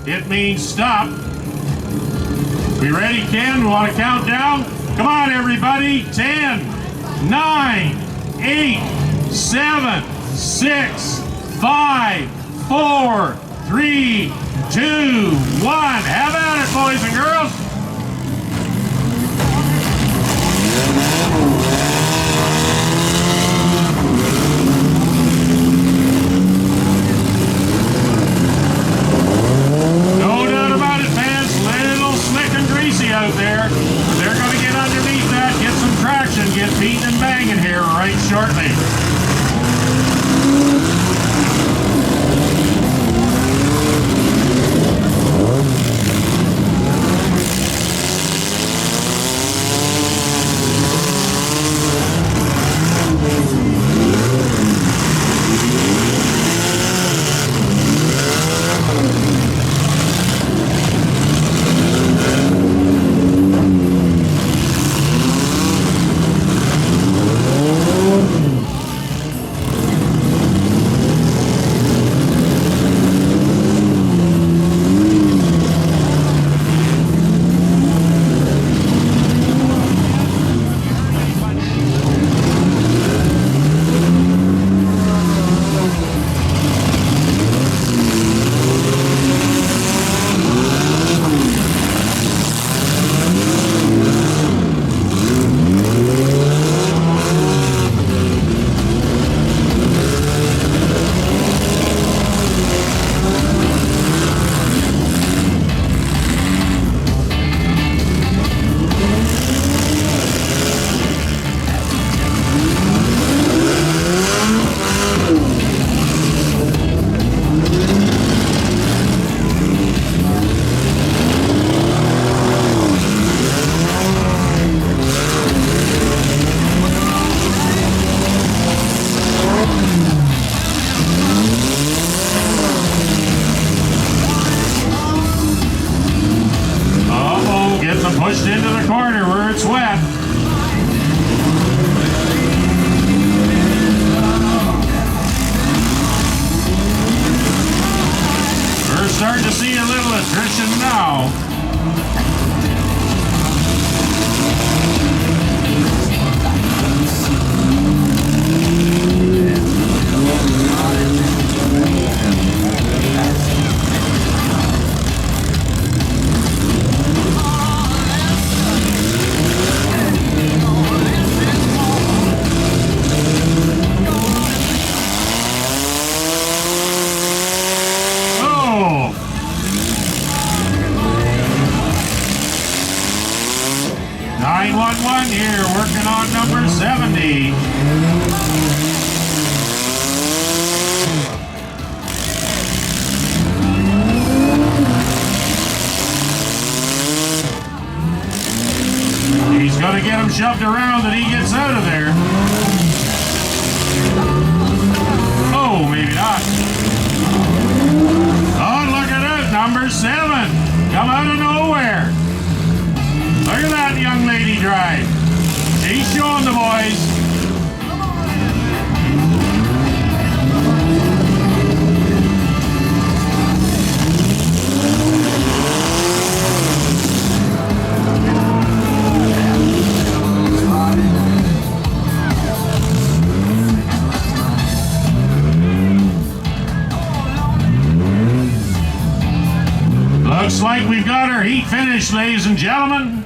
it means stop. We ready, Ken? We want to count down? Come on, everybody. 10, 9, 8, 7, 6, 5, 4, 3, 2, 1. Have at it, boys and girls. No doubt about it, fans. Little slick and greasy out there. They're going to get underneath that, get some traction, get beating and banging here right shortly. Pushed into the corner where it's wet. We're starting to see a little attrition now. Here, working on number 70. He's going to get him shoved around and he gets out of there. Oh, maybe not. Oh, look at that, number 7. Come out of nowhere. Look at that young lady drive. She's showing the boys. Looks like we've got our heat finished, ladies and gentlemen.